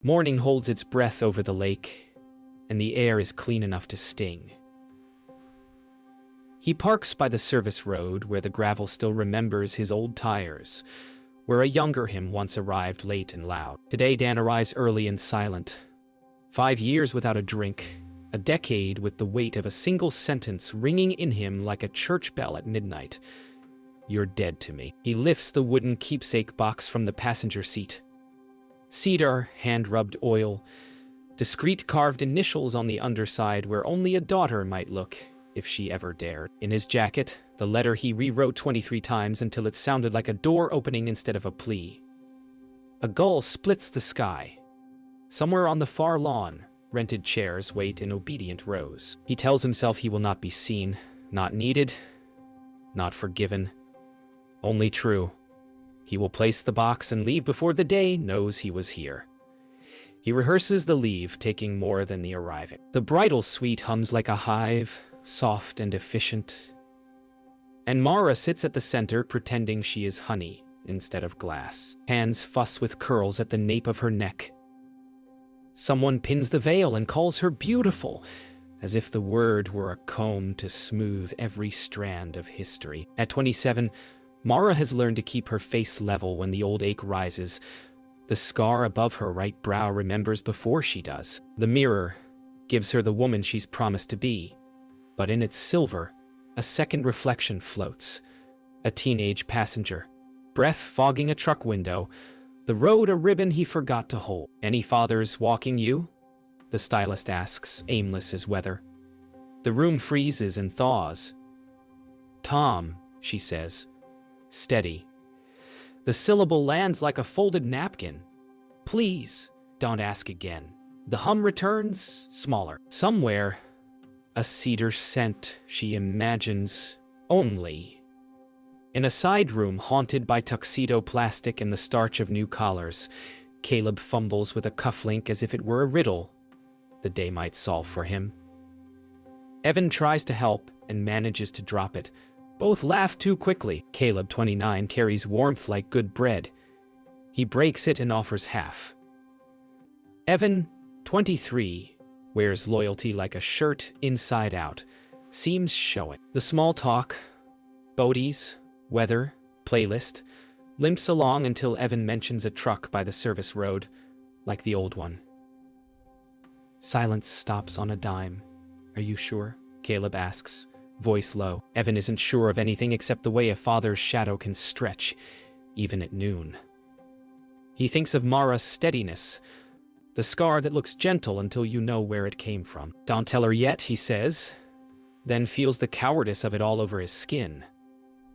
Morning holds its breath over the lake, and the air is clean enough to sting. He parks by the service road where the gravel still remembers his old tires, where a younger him once arrived late and loud. Today Dan arrives early and silent. 5 years without a drink, a decade with the weight of a single sentence ringing in him like a church bell at midnight. You're dead to me. He lifts the wooden keepsake box from the passenger seat. Cedar, hand-rubbed oil, discreet carved initials on the underside where only a daughter might look, if she ever dared. In his jacket, the letter he rewrote 23 times until it sounded like a door opening instead of a plea. A gull splits the sky. Somewhere on the far lawn, rented chairs wait in obedient rows. He tells himself he will not be seen, not needed, not forgiven. Only true. He will place the box and leave before the day knows he was here. He rehearses the leave, taking more than the arriving. The bridal suite hums like a hive, soft and efficient. And Mara sits at the center, pretending she is honey instead of glass. Hands fuss with curls at the nape of her neck. Someone pins the veil and calls her beautiful, as if the word were a comb to smooth every strand of history. At 27, Mara has learned to keep her face level when the old ache rises. The scar above her right brow remembers before she does. The mirror gives her the woman she's promised to be. But in its silver, a second reflection floats. A teenage passenger, breath fogging a truck window, the road a ribbon he forgot to hold. Any fathers walking you? The stylist asks, aimless as weather. The room freezes and thaws. Tom, she says. Steady. The syllable lands like a folded napkin. Please, don't ask again. The hum returns, smaller. Somewhere, a cedar scent she imagines only. In a side room haunted by tuxedo plastic and the starch of new collars, Caleb fumbles with a cufflink as if it were a riddle the day might solve for him. Evan tries to help and manages to drop it. Both laugh too quickly. Caleb, 29, carries warmth like good bread. He breaks it and offers half. Evan, 23, wears loyalty like a shirt inside out, seems showing. The small talk, boaties, weather, playlist, limps along until Evan mentions a truck by the service road, like the old one. Silence stops on a dime. Are you sure? Caleb asks, voice low. Evan isn't sure of anything except the way a father's shadow can stretch, even at noon. He thinks of Mara's steadiness, the scar that looks gentle until you know where it came from. Don't tell her yet, he says, then feels the cowardice of it all over his skin.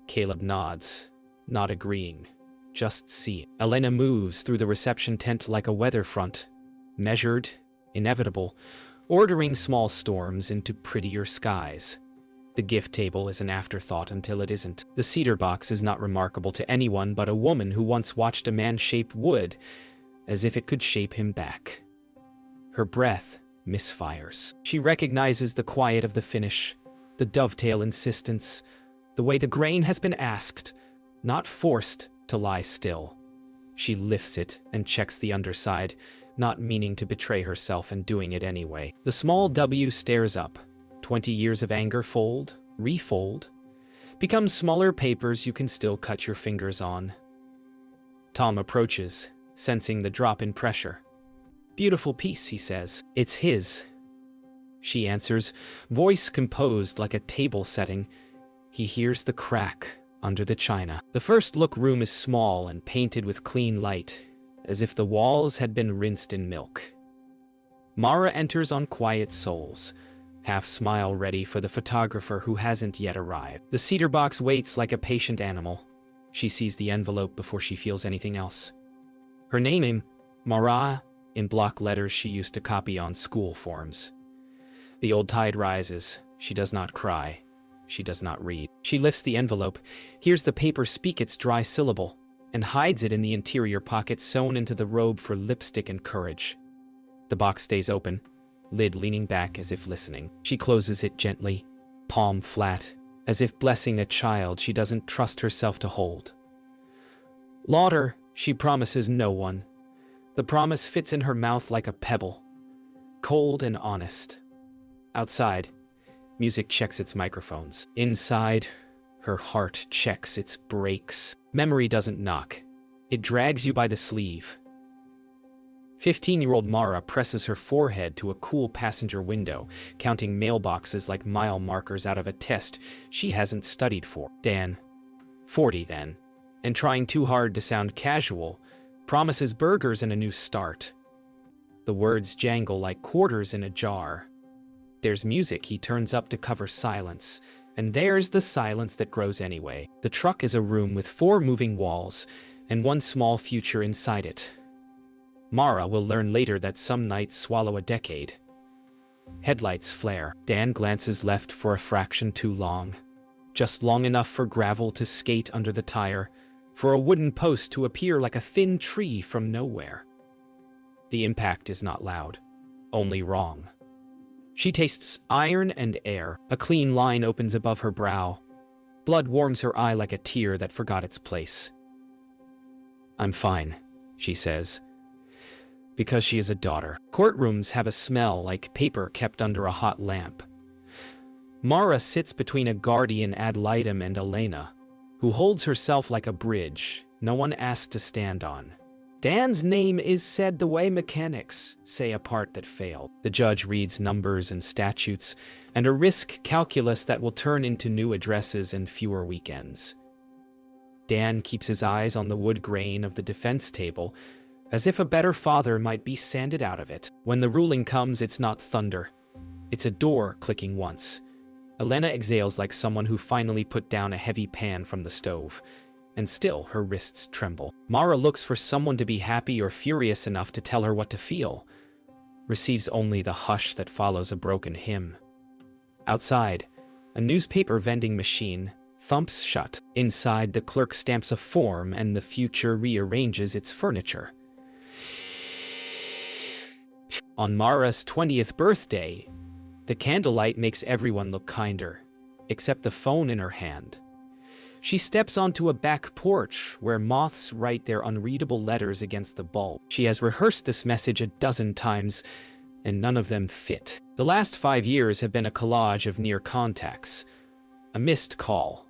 Caleb nods, not agreeing, just see. Elena moves through the reception tent like a weather front, measured, inevitable, ordering small storms into prettier skies. The gift table is an afterthought until it isn't. The cedar box is not remarkable to anyone but a woman who once watched a man shape wood as if it could shape him back. Her breath misfires. She recognizes the quiet of the finish, the dovetail insistence, the way the grain has been asked, not forced, to lie still. She lifts it and checks the underside, not meaning to betray herself and doing it anyway. The small W stares up. 20 years of anger fold, refold, become smaller papers you can still cut your fingers on. Tom approaches, sensing the drop in pressure. Beautiful piece, he says. It's his. She answers, voice composed like a table setting. He hears the crack under the china. The first look room is small and painted with clean light, as if the walls had been rinsed in milk. Mara enters on quiet soles, half smile ready for the photographer who hasn't yet arrived. The cedar box waits like a patient animal. She sees the envelope before she feels anything else. Her name, Mara, in block letters she used to copy on school forms. The old tide rises. She does not cry. She does not read. She lifts the envelope, hears the paper speak its dry syllable, and hides it in the interior pocket sewn into the robe for lipstick and courage. The box stays open, lid leaning back as if listening. She closes it gently, palm flat, as if blessing a child she doesn't trust herself to hold. Lauder, she promises no one. The promise fits in her mouth like a pebble, cold and honest. Outside, music checks its microphones. Inside, her heart checks its brakes. Memory doesn't knock. It drags you by the sleeve. 15-year-old Mara presses her forehead to a cool passenger window, counting mailboxes like mile markers out of a test she hasn't studied for. Dan, 40 then, and trying too hard to sound casual, promises burgers and a new start. The words jangle like quarters in a jar. There's music he turns up to cover silence, and there's the silence that grows anyway. The truck is a room with 4 moving walls and one small future inside it. Mara will learn later that some nights swallow a decade. Headlights flare. Dan glances left for a fraction too long. Just long enough for gravel to skate under the tire, for a wooden post to appear like a thin tree from nowhere. The impact is not loud, only wrong. She tastes iron and air. A clean line opens above her brow. Blood warms her eye like a tear that forgot its place. "I'm fine," she says, because she is a daughter. Courtrooms have a smell like paper kept under a hot lamp. Mara sits between a guardian ad litem and Elena, who holds herself like a bridge no one asked to stand on. Dan's name is said the way mechanics say a part that failed. The judge reads numbers and statutes and a risk calculus that will turn into new addresses and fewer weekends. Dan keeps his eyes on the wood grain of the defense table, as if a better father might be sanded out of it. When the ruling comes, it's not thunder. It's a door clicking once. Elena exhales like someone who finally put down a heavy pan from the stove, and still her wrists tremble. Mara looks for someone to be happy or furious enough to tell her what to feel. Receives only the hush that follows a broken hymn. Outside, a newspaper vending machine thumps shut. Inside, the clerk stamps a form and the future rearranges its furniture. On Mara's 20th birthday, the candlelight makes everyone look kinder, except the phone in her hand. She steps onto a back porch where moths write their unreadable letters against the bulb. She has rehearsed this message a dozen times, and none of them fit. The last 5 years have been a collage of near contacts, a missed call,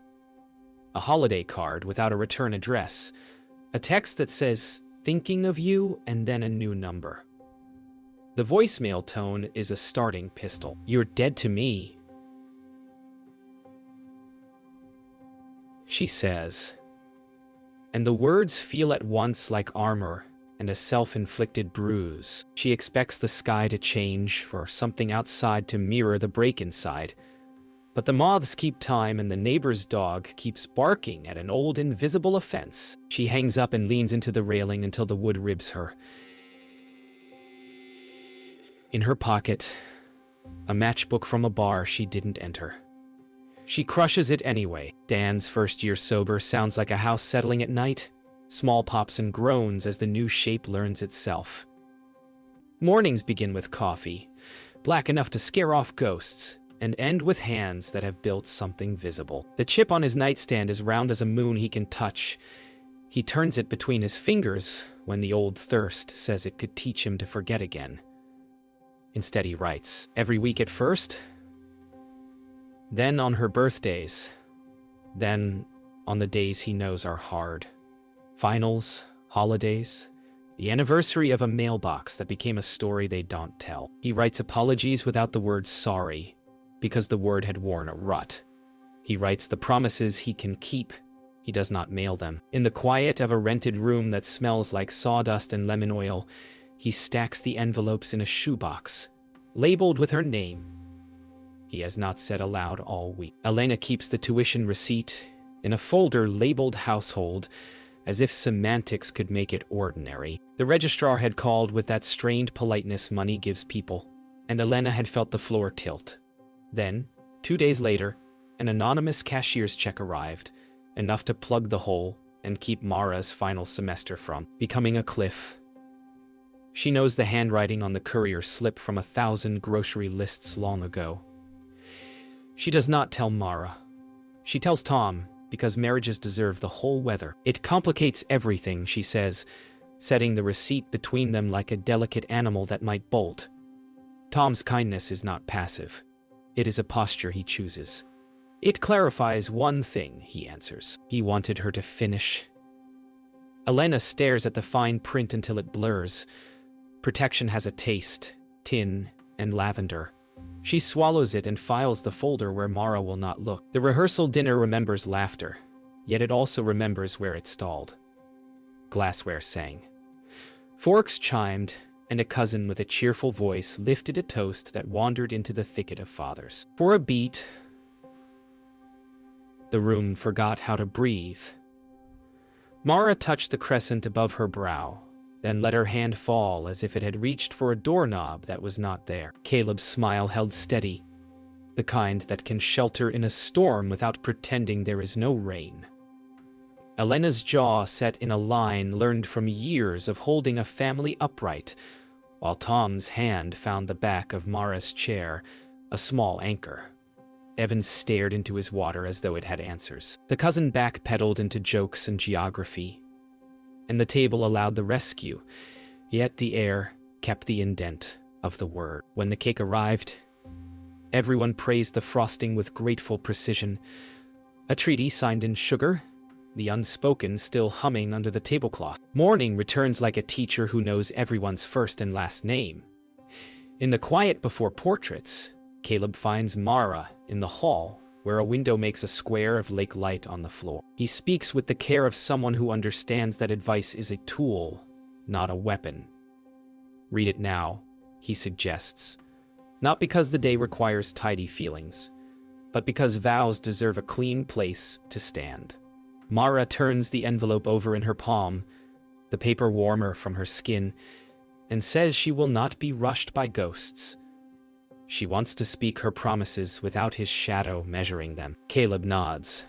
a holiday card without a return address, a text that says, "Thinking of you," and then a new number. The voicemail tone is a starting pistol. "You're dead to me," she says. And the words feel at once like armor and a self-inflicted bruise. She expects the sky to change, for something outside to mirror the break inside. But the moths keep time and the neighbor's dog keeps barking at an old invisible offense. She hangs up and leans into the railing until the wood ribs her. In her pocket, a matchbook from a bar she didn't enter. She crushes it anyway. Dan's first year sober sounds like a house settling at night, small pops and groans as the new shape learns itself. Mornings begin with coffee, black enough to scare off ghosts, and end with hands that have built something visible. The chip on his nightstand is round as a moon he can touch. He turns it between his fingers when the old thirst says it could teach him to forget again. Instead, he writes, every week at first, then on her birthdays, then on the days he knows are hard. Finals, holidays, the anniversary of a mailbox that became a story they don't tell. He writes apologies without the word sorry, because the word had worn a rut. He writes the promises he can keep. He does not mail them. In the quiet of a rented room that smells like sawdust and lemon oil, he stacks the envelopes in a shoebox, labeled with her name. He has not said aloud all week. Elena keeps the tuition receipt in a folder labeled household, as if semantics could make it ordinary. The registrar had called with that strained politeness money gives people, and Elena had felt the floor tilt. Then, 2 days later, an anonymous cashier's check arrived, enough to plug the hole and keep Mara's final semester from becoming a cliff. She knows the handwriting on the courier slip from 1,000 grocery lists long ago. She does not tell Mara. She tells Tom, because marriages deserve the whole weather. It complicates everything, she says, setting the receipt between them like a delicate animal that might bolt. Tom's kindness is not passive. It is a posture he chooses. It clarifies one thing, he answers. He wanted her to finish. Elena stares at the fine print until it blurs. Protection has a taste, tin and lavender. She swallows it and files the folder where Mara will not look. The rehearsal dinner remembers laughter, yet it also remembers where it stalled. Glassware sang. Forks chimed, and a cousin with a cheerful voice lifted a toast that wandered into the thicket of fathers. For a beat, the room forgot how to breathe. Mara touched the crescent above her brow, then let her hand fall as if it had reached for a doorknob that was not there. Caleb's smile held steady, the kind that can shelter in a storm without pretending there is no rain. Elena's jaw set in a line learned from years of holding a family upright, while Tom's hand found the back of Mara's chair, a small anchor. Evan stared into his water as though it had answers. The cousin backpedaled into jokes and geography, and the table allowed the rescue, yet the air kept the indent of the word. When the cake arrived, everyone praised the frosting with grateful precision. A treaty signed in sugar, the unspoken still humming under the tablecloth. Morning returns like a teacher who knows everyone's first and last name. In the quiet before portraits, Caleb finds Mara in the hall, where a window makes a square of lake light on the floor. He speaks with the care of someone who understands that advice is a tool, not a weapon. Read it now, he suggests, not because the day requires tidy feelings, but because vows deserve a clean place to stand. Mara turns the envelope over in her palm, the paper warmer from her skin, and says she will not be rushed by ghosts. She wants to speak her promises without his shadow measuring them. Caleb nods,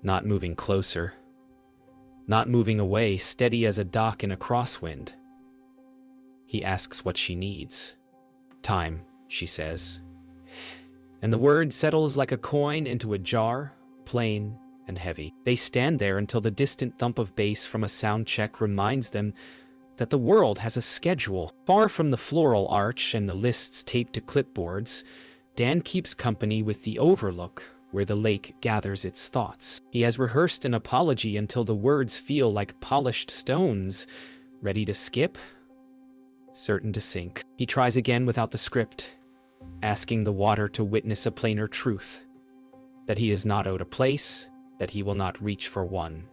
not moving closer, not moving away, steady as a dock in a crosswind. He asks what she needs. Time, she says. And the word settles like a coin into a jar, plain and heavy. They stand there until the distant thump of bass from a sound check reminds them that the world has a schedule. Far from the floral arch and the lists taped to clipboards, Dan keeps company with the overlook where the lake gathers its thoughts. He has rehearsed an apology until the words feel like polished stones, ready to skip, certain to sink. He tries again without the script, asking the water to witness a plainer truth, that he is not owed a place, that he will not reach for one.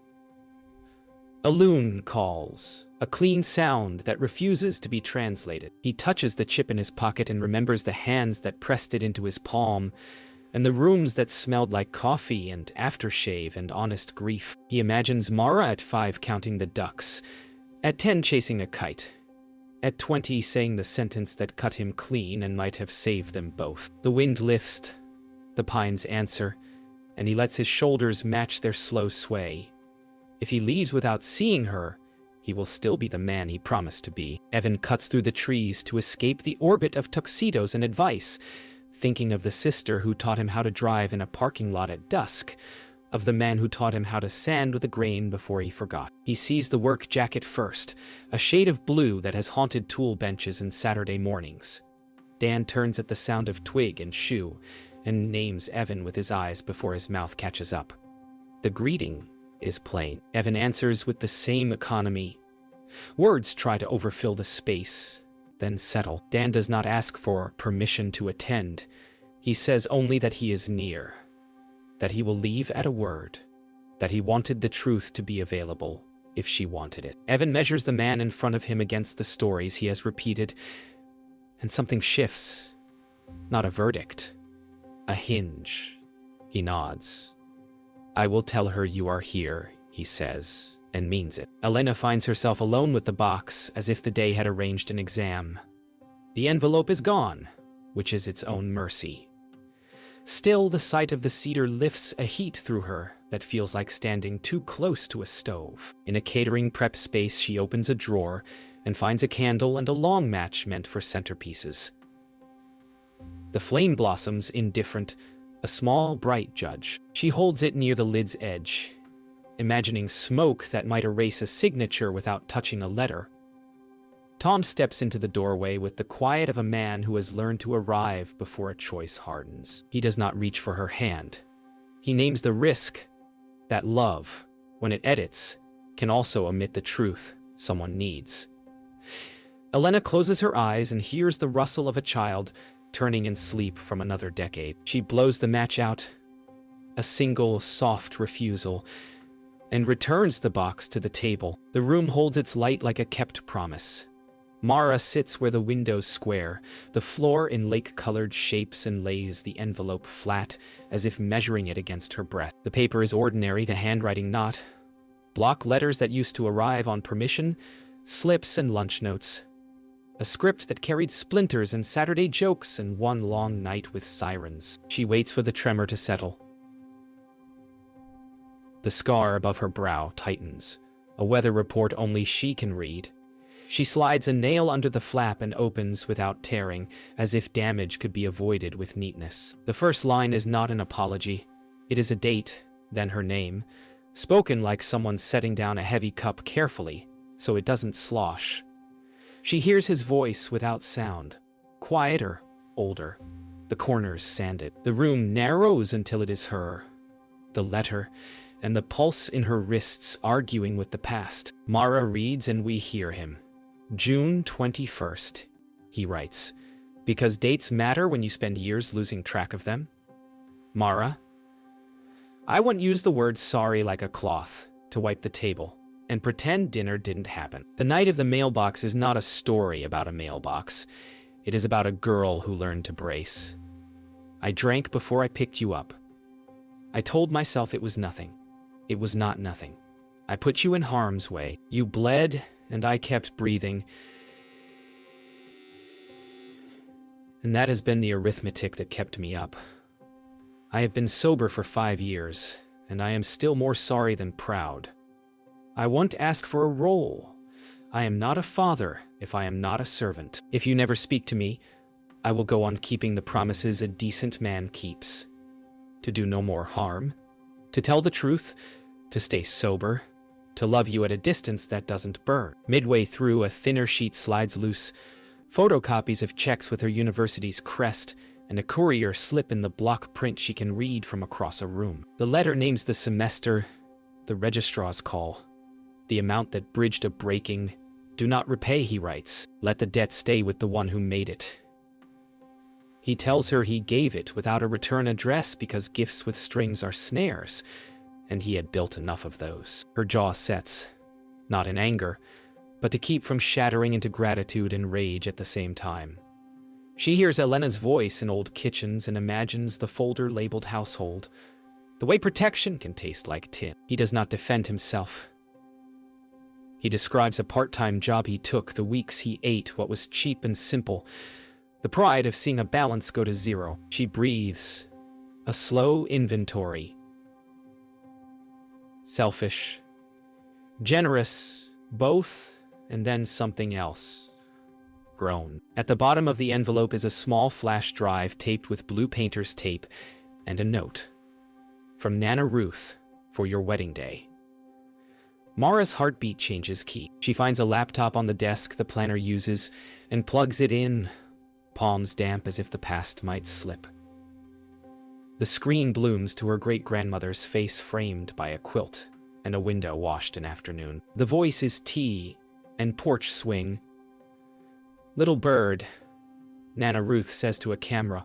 A loon calls, a clean sound that refuses to be translated. He touches the chip in his pocket and remembers the hands that pressed it into his palm, and the rooms that smelled like coffee and aftershave and honest grief. He imagines Mara at 5 counting the ducks, at 10 chasing a kite, at 20 saying the sentence that cut him clean and might have saved them both. The wind lifts, the pines answer, and he lets his shoulders match their slow sway. If he leaves without seeing her, he will still be the man he promised to be. Evan cuts through the trees to escape the orbit of tuxedos and advice, thinking of the sister who taught him how to drive in a parking lot at dusk, of the man who taught him how to sand with a grain before he forgot. He sees the work jacket first, a shade of blue that has haunted tool benches and Saturday mornings. Dan turns at the sound of twig and shoe, and names Evan with his eyes before his mouth catches up. The greeting is plain. Evan answers with the same economy. Words try to overfill the space, then settle. Dan does not ask for permission to attend. He says only that he is near, that he will leave at a word, that he wanted the truth to be available if she wanted it. Evan measures the man in front of him against the stories he has repeated, and something shifts. Not a verdict, a hinge. He nods. I will tell her you are here, he says, and means it. Elena finds herself alone with the box, as if the day had arranged an exam. The envelope is gone, which is its own mercy. Still, the sight of the cedar lifts a heat through her that feels like standing too close to a stove. In a catering prep space, she opens a drawer and finds a candle and a long match meant for centerpieces. The flame blossoms indifferent, a small, bright judge. She holds it near the lid's edge, imagining smoke that might erase a signature without touching a letter. Tom steps into the doorway with the quiet of a man who has learned to arrive before a choice hardens. He does not reach for her hand. He names the risk that love, when it edits, can also omit the truth someone needs. Elena closes her eyes and hears the rustle of a child turning in sleep from another decade. She blows the match out, a single soft refusal, and returns the box to the table. The room holds its light like a kept promise. Mara sits where the windows square, the floor in lake-colored shapes, and lays the envelope flat, as if measuring it against her breath. The paper is ordinary, the handwriting not. Block letters that used to arrive on permission, slips and lunch notes. A script that carried splinters and Saturday jokes and one long night with sirens. She waits for the tremor to settle. The scar above her brow tightens, a weather report only she can read. She slides a nail under the flap and opens without tearing, as if damage could be avoided with neatness. The first line is not an apology. It is a date, then her name, spoken like someone setting down a heavy cup carefully, so it doesn't slosh. She hears his voice without sound, quieter, older, the corners sanded. The room narrows until it is her, the letter, and the pulse in her wrists arguing with the past. Mara reads and we hear him. June 21st, he writes, because dates matter when you spend years losing track of them. Mara, I won't use the word sorry like a cloth to wipe the table and pretend dinner didn't happen. The night of the mailbox is not a story about a mailbox. It is about a girl who learned to brace. I drank before I picked you up. I told myself it was nothing. It was not nothing. I put you in harm's way. You bled, and I kept breathing. And that has been the arithmetic that kept me up. I have been sober for 5 years, and I am still more sorry than proud. I won't ask for a role. I am not a father if I am not a servant. If you never speak to me, I will go on keeping the promises a decent man keeps. To do no more harm, to tell the truth, to stay sober, to love you at a distance that doesn't burn. Midway through, a thinner sheet slides loose, photocopies of checks with her university's crest, and a courier slip in the block print she can read from across a room. The letter names the semester, the registrar's call, the amount that bridged a breaking. Do not repay, he writes. Let the debt stay with the one who made it. He tells her he gave it without a return address because gifts with strings are snares, and he had built enough of those. Her jaw sets, not in anger, but to keep from shattering into gratitude and rage at the same time. She hears Elena's voice in old kitchens and imagines the folder labeled household, the way protection can taste like tin. He does not defend himself. He describes a part-time job he took, the weeks he ate what was cheap and simple, the pride of seeing a balance go to zero. She breathes, a slow inventory. Selfish, generous, both, and then something else. Grown. At the bottom of the envelope is a small flash drive taped with blue painter's tape and a note. From Nana Ruth, for your wedding day. Mara's heartbeat changes key. She finds a laptop on the desk the planner uses and plugs it in, palms damp as if the past might slip. The screen blooms to her great-grandmother's face framed by a quilt and a window washed in afternoon. The voice is tea and porch swing. Little bird, Nana Ruth says to a camera.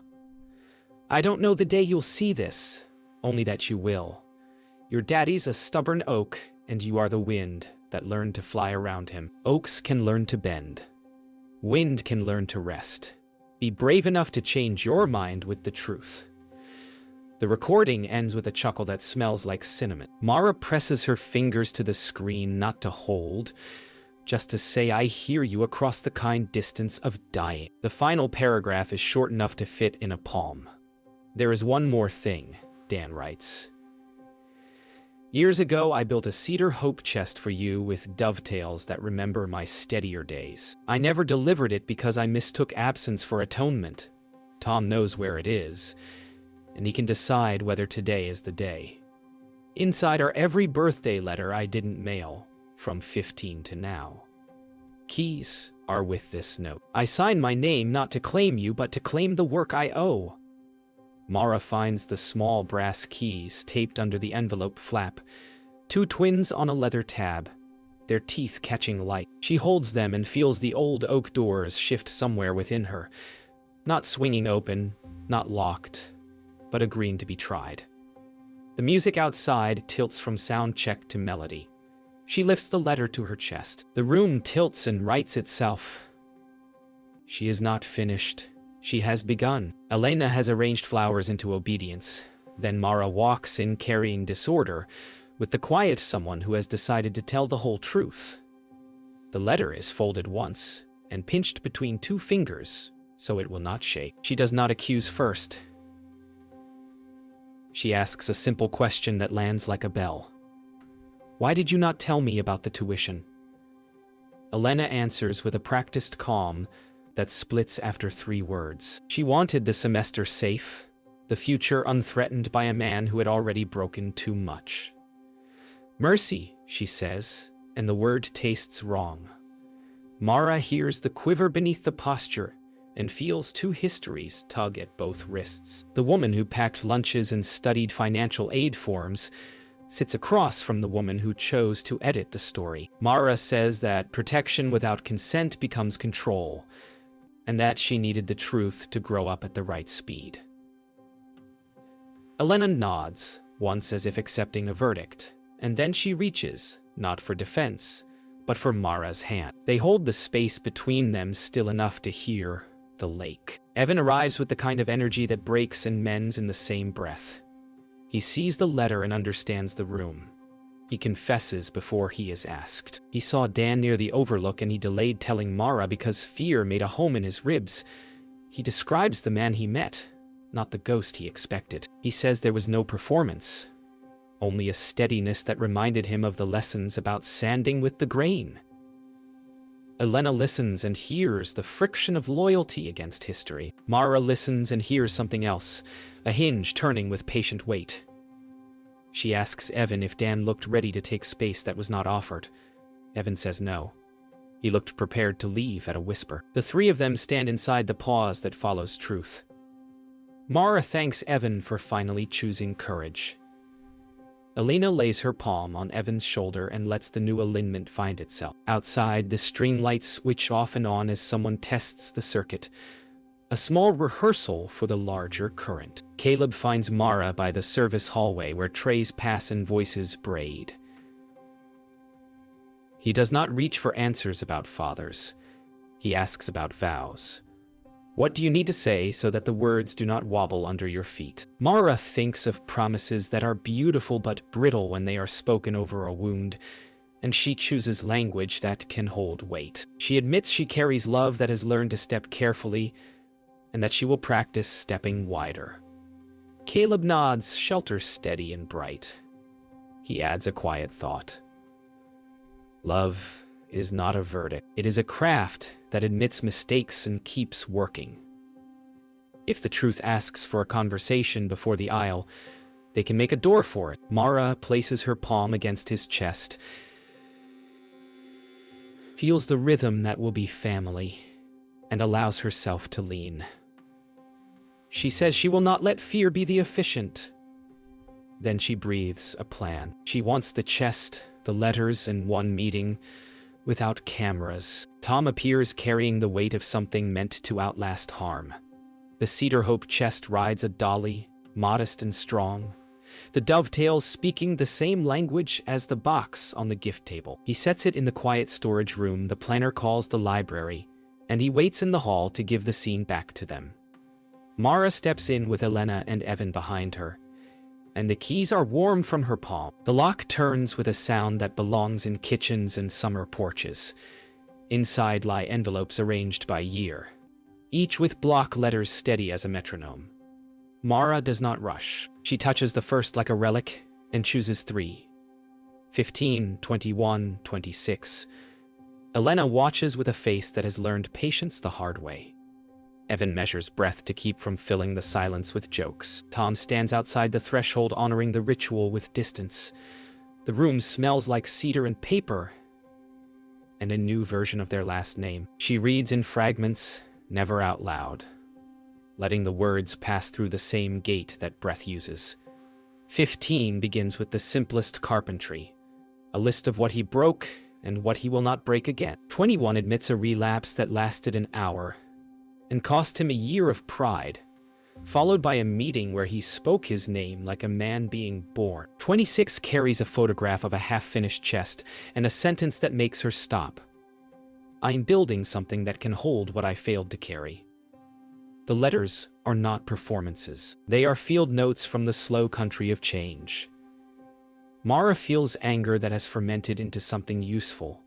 I don't know the day you'll see this, only that you will. Your daddy's a stubborn oak, and you are the wind that learned to fly around him. Oaks can learn to bend. Wind can learn to rest. Be brave enough to change your mind with the truth. The recording ends with a chuckle that smells like cinnamon. Mara presses her fingers to the screen, not to hold, just to say, I hear you across the kind distance of dying. The final paragraph is short enough to fit in a palm. There is one more thing, Dan writes. Years ago, I built a cedar hope chest for you with dovetails that remember my steadier days. I never delivered it because I mistook absence for atonement. Tom knows where it is, and he can decide whether today is the day. Inside are every birthday letter I didn't mail, from 15 to now. Keys are with this note. I sign my name not to claim you, but to claim the work I owe. Mara finds the small brass keys taped under the envelope flap, 2 twins on a leather tab, their teeth catching light. She holds them and feels the old oak doors shift somewhere within her, not swinging open, not locked, but agreeing to be tried. The music outside tilts from sound check to melody. She lifts the letter to her chest. The room tilts and rights itself. She is not finished. She has begun. Elena has arranged flowers into obedience. Then Mara walks in carrying disorder, with the quiet someone who has decided to tell the whole truth. The letter is folded once and pinched between 2 fingers, so it will not shake. She does not accuse first. She asks a simple question that lands like a bell. Why did you not tell me about the tuition? Elena answers with a practiced calm that splits after 3 words. She wanted the semester safe, the future unthreatened by a man who had already broken too much. Mercy, she says, and the word tastes wrong. Mara hears the quiver beneath the posture and feels 2 histories tug at both wrists. The woman who packed lunches and studied financial aid forms sits across from the woman who chose to edit the story. Mara says that protection without consent becomes control, and that she needed the truth to grow up at the right speed. Elena nods, once as if accepting a verdict, and then she reaches, not for defense, but for Mara's hand. They hold the space between them still enough to hear the lake. Evan arrives with the kind of energy that breaks and mends in the same breath. He sees the letter and understands the room. He confesses before he is asked. He saw Dan near the overlook and he delayed telling Mara because fear made a home in his ribs. He describes the man he met, not the ghost he expected. He says there was no performance, only a steadiness that reminded him of the lessons about sanding with the grain. Elena listens and hears the friction of loyalty against history. Mara listens and hears something else, a hinge turning with patient weight. She asks Evan if Dan looked ready to take space that was not offered. Evan says no. He looked prepared to leave at a whisper. The 3 of them stand inside the pause that follows truth. Mara thanks Evan for finally choosing courage. Elena lays her palm on Evan's shoulder and lets the new alignment find itself. Outside, the string lights switch off and on as someone tests the circuit, a small rehearsal for the larger current. Caleb finds Mara by the service hallway where trays pass and voices braid. He does not reach for answers about fathers. He asks about vows. What do you need to say so that the words do not wobble under your feet? Mara thinks of promises that are beautiful but brittle when they are spoken over a wound, and she chooses language that can hold weight. She admits she carries love that has learned to step carefully, and that she will practice stepping wider. Caleb nods, shelter steady and bright. He adds a quiet thought. Love is not a verdict. It is a craft that admits mistakes and keeps working. If the truth asks for a conversation before the aisle, they can make a door for it. Mara places her palm against his chest, feels the rhythm that will be family, and allows herself to lean. She says she will not let fear be the efficient. Then she breathes a plan. She wants the chest, the letters, and one meeting without cameras. Tom appears carrying the weight of something meant to outlast harm. The Cedar Hope chest rides a dolly, modest and strong. The dovetails speaking the same language as the box on the gift table. He sets it in the quiet storage room the planner calls the library, and he waits in the hall to give the scene back to them. Mara steps in with Elena and Evan behind her, and the keys are warm from her palm. The lock turns with a sound that belongs in kitchens and summer porches. Inside lie envelopes arranged by year, each with block letters steady as a metronome. Mara does not rush. She touches the first like a relic and chooses 3. 15, 21, 26. Elena watches with a face that has learned patience the hard way. Evan measures breath to keep from filling the silence with jokes. Tom stands outside the threshold, honoring the ritual with distance. The room smells like cedar and paper, and a new version of their last name. She reads in fragments, never out loud, letting the words pass through the same gate that breath uses. 15 begins with the simplest carpentry, a list of what he broke and what he will not break again. 21 admits a relapse that lasted an hour and cost him a year of pride, followed by a meeting where he spoke his name like a man being born. 26 carries a photograph of a half-finished chest and a sentence that makes her stop. I'm building something that can hold what I failed to carry. The letters are not performances. They are field notes from the slow country of change. Mara feels anger that has fermented into something useful,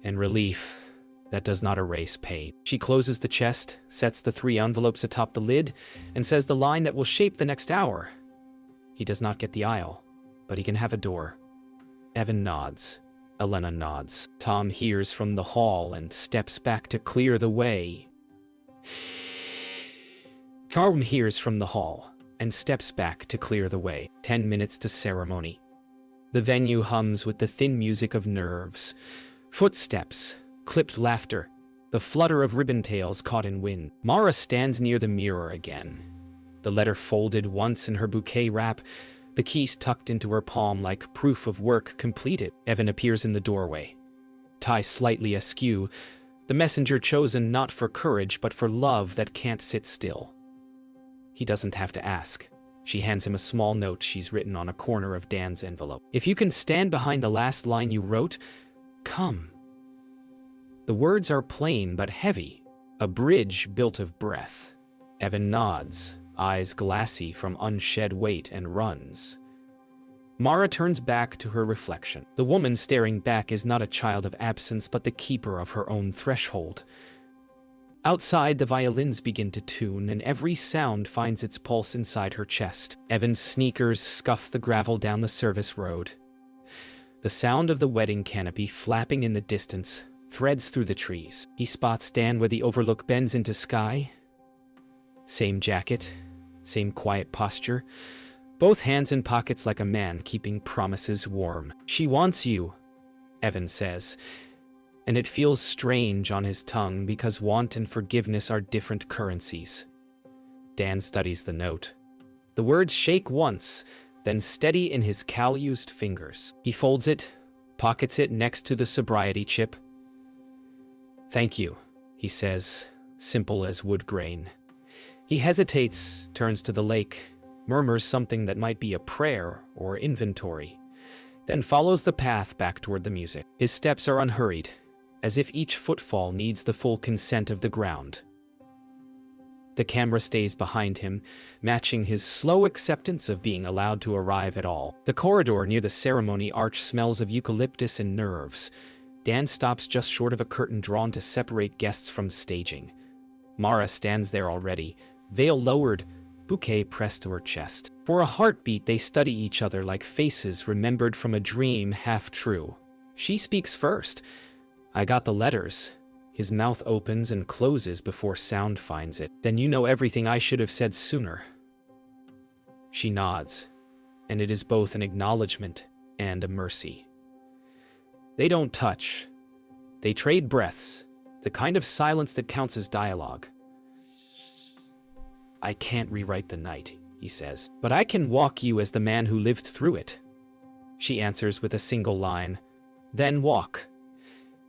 and relief that does not erase pain. She closes the chest, sets the 3 envelopes atop the lid, and says the line that will shape the next hour. He does not get the aisle, but he can have a door. Evan nods. Elena nods. Tom hears from the hall and steps back to clear the way. Tom hears from the hall and steps back to clear the way. 10 minutes to ceremony. The venue hums with the thin music of nerves. Footsteps, clipped laughter, the flutter of ribbon tails caught in wind. Mara stands near the mirror again, the letter folded once in her bouquet wrap, the keys tucked into her palm like proof of work completed. Evan appears in the doorway, tie slightly askew, the messenger chosen not for courage but for love that can't sit still. He doesn't have to ask. She hands him a small note she's written on a corner of Dan's envelope. If you can stand behind the last line you wrote, come. The words are plain but heavy, a bridge built of breath. Evan nods, eyes glassy from unshed weight, and runs. Mara turns back to her reflection. The woman staring back is not a child of absence but the keeper of her own threshold. Outside, the violins begin to tune, and every sound finds its pulse inside her chest. Evan's sneakers scuff the gravel down the service road. The sound of the wedding canopy flapping in the distance threads through the trees. He spots Dan where the overlook bends into sky. Same jacket, same quiet posture, both hands in pockets like a man keeping promises warm. She wants you, Evan says, and it feels strange on his tongue because want and forgiveness are different currencies. Dan studies the note. The words shake once, then steady in his calloused fingers. He folds it, pockets it next to the sobriety chip. Thank you, he says, simple as wood grain. He hesitates, turns to the lake, murmurs something that might be a prayer or inventory, then follows the path back toward the music. His steps are unhurried, as if each footfall needs the full consent of the ground. The camera stays behind him, matching his slow acceptance of being allowed to arrive at all. The corridor near the ceremony arch smells of eucalyptus and nerves. Dan stops just short of a curtain drawn to separate guests from staging. Mara stands there already, veil lowered, bouquet pressed to her chest. For a heartbeat, they study each other like faces remembered from a dream half true. She speaks first. I got the letters. His mouth opens and closes before sound finds it. Then you know everything I should have said sooner. She nods, and it is both an acknowledgement and a mercy. They don't touch. They trade breaths, the kind of silence that counts as dialogue. I can't rewrite the night, he says, but I can walk you as the man who lived through it. She answers with a single line, then walk.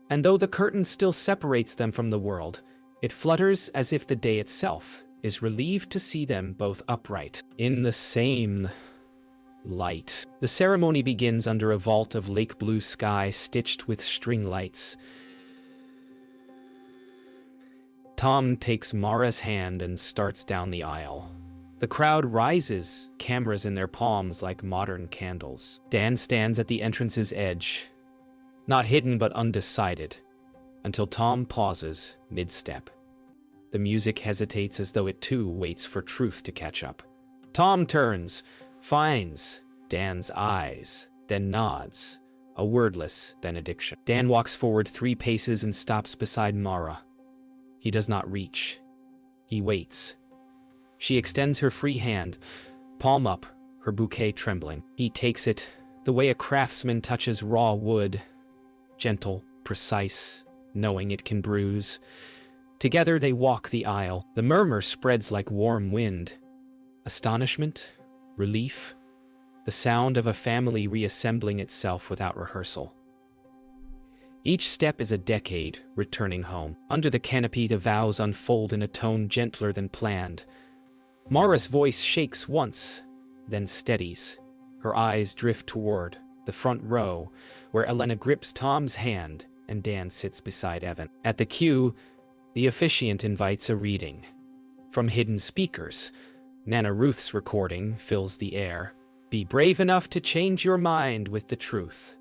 And though the curtain still separates them from the world, it flutters as if the day itself is relieved to see them both upright, in the same light. The ceremony begins under a vault of lake blue sky stitched with string lights. Tom takes Mara's hand and starts down the aisle. The crowd rises, cameras in their palms like modern candles. Dan stands at the entrance's edge, not hidden but undecided, until Tom pauses mid-step. The music hesitates as though it too waits for truth to catch up. Tom turns, finds Dan's eyes, then nods, a wordless benediction. Dan walks forward 3 paces and stops beside Mara. He does not reach. He waits. She extends her free hand, palm up, her bouquet trembling. He takes it, the way a craftsman touches raw wood, gentle, precise, knowing it can bruise. Together they walk the aisle. The murmur spreads like warm wind. Astonishment, relief, the sound of a family reassembling itself without rehearsal. Each step is a decade returning home. Under the canopy, the vows unfold in a tone gentler than planned. Mara's voice shakes once, then steadies. Her eyes drift toward the front row, where Elena grips Tom's hand and Dan sits beside Evan. At the cue, the officiant invites a reading. From hidden speakers, Nana Ruth's recording fills the air. Be brave enough to change your mind with the truth.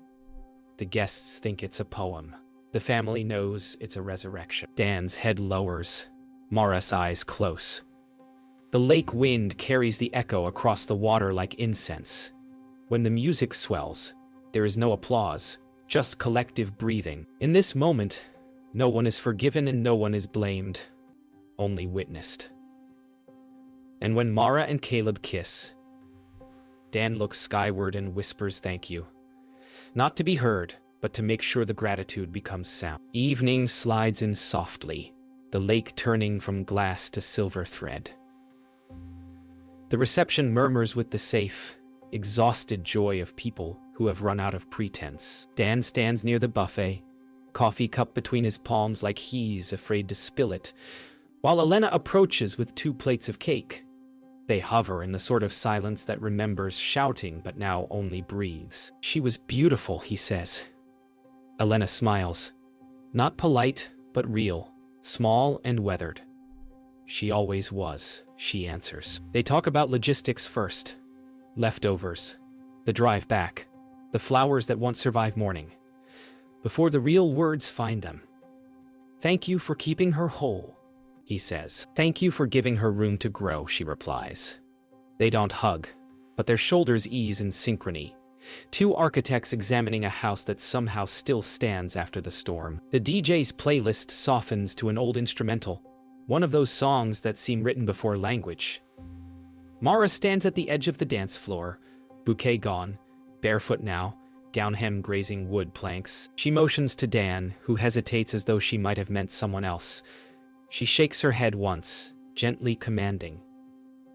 The guests think it's a poem. The family knows it's a resurrection. Dan's head lowers, Mara's eyes close. The lake wind carries the echo across the water like incense. When the music swells, there is no applause, just collective breathing. In this moment, no one is forgiven and no one is blamed, only witnessed. And when Mara and Caleb kiss, Dan looks skyward and whispers thank you. Not to be heard, but to make sure the gratitude becomes sound. Evening slides in softly, the lake turning from glass to silver thread. The reception murmurs with the safe, exhausted joy of people who have run out of pretense. Dan stands near the buffet, coffee cup between his palms like he's afraid to spill it, while Elena approaches with 2 plates of cake. They hover in the sort of silence that remembers shouting but now only breathes. She was beautiful, he says. Elena smiles. Not polite, but real, small and weathered. She always was, she answers. They talk about logistics first. Leftovers, the drive back, the flowers that once survived mourning, before the real words find them. Thank you for keeping her whole, he says. Thank you for giving her room to grow, she replies. They don't hug, but their shoulders ease in synchrony. 2 architects examining a house that somehow still stands after the storm. The DJ's playlist softens to an old instrumental, one of those songs that seem written before language. Mara stands at the edge of the dance floor, bouquet gone, barefoot now, gown hem grazing wood planks. She motions to Dan, who hesitates as though she might have meant someone else. She shakes her head once, gently commanding.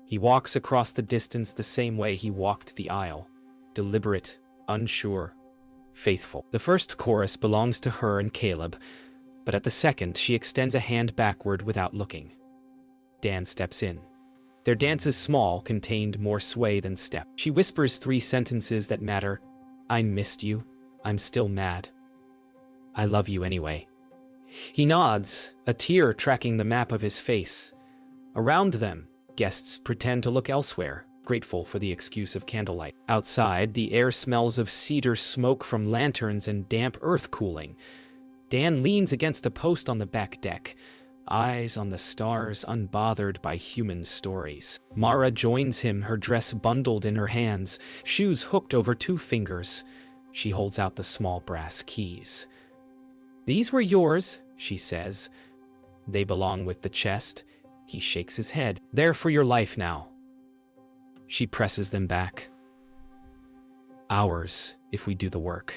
He walks across the distance the same way he walked the aisle, deliberate, unsure, faithful. The first chorus belongs to her and Caleb, but at the second she extends a hand backward without looking. Dan steps in. Their dance is small, contained more sway than step. She whispers 3 sentences that matter. I missed you. I'm still mad. I love you anyway. He nods, a tear tracking the map of his face. Around them, guests pretend to look elsewhere, grateful for the excuse of candlelight. Outside, the air smells of cedar smoke from lanterns and damp earth cooling. Dan leans against a post on the back deck, eyes on the stars unbothered by human stories. Mara joins him, her dress bundled in her hands, shoes hooked over 2 fingers. She holds out the small brass keys. These were yours, she says. They belong with the chest. He shakes his head. They're for your life now. She presses them back. Ours, if we do the work.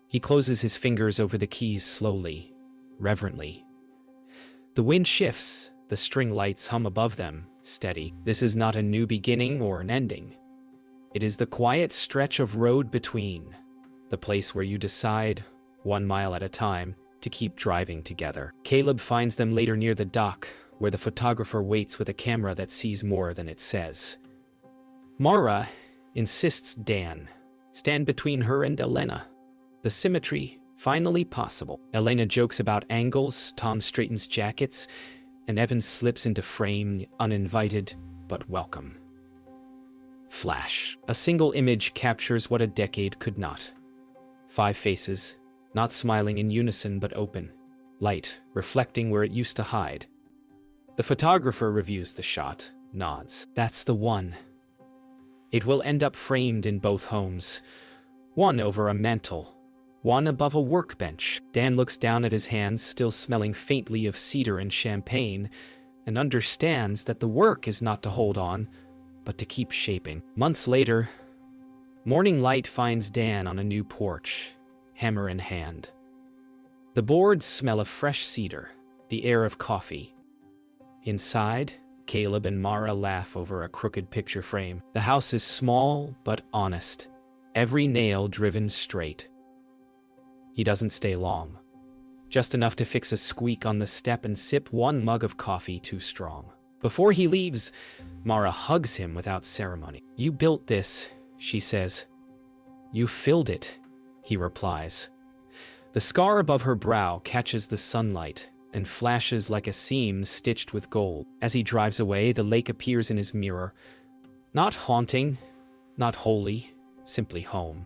He closes his fingers over the keys slowly, reverently. The wind shifts, the string lights hum above them, steady. This is not a new beginning or an ending. It is the quiet stretch of road between, the place where you decide, 1 mile at a time, to keep driving together. Caleb finds them later near the dock, where the photographer waits with a camera that sees more than it says. Mara insists Dan stand between her and Elena. The symmetry, finally possible. Elena jokes about angles, Tom straightens jackets, and Evan slips into frame, uninvited, but welcome. Flash. A single image captures what a decade could not. 5 faces, not smiling in unison but open. Light, reflecting where it used to hide. The photographer reviews the shot, nods. That's the one. It will end up framed in both homes. One over a mantel, one above a workbench. Dan looks down at his hands, still smelling faintly of cedar and champagne, and understands that the work is not to hold on, but to keep shaping. Months later, morning light finds Dan on a new porch, hammer in hand. The boards smell of fresh cedar, the air of coffee. Inside, Caleb and Mara laugh over a crooked picture frame. The house is small but honest, every nail driven straight. He doesn't stay long, just enough to fix a squeak on the step and sip one mug of coffee too strong. Before he leaves, Mara hugs him without ceremony. "You built this," she says. "You filled it," he replies. The scar above her brow catches the sunlight and flashes like a seam stitched with gold. As he drives away, the lake appears in his mirror. Not haunting, not holy, simply home.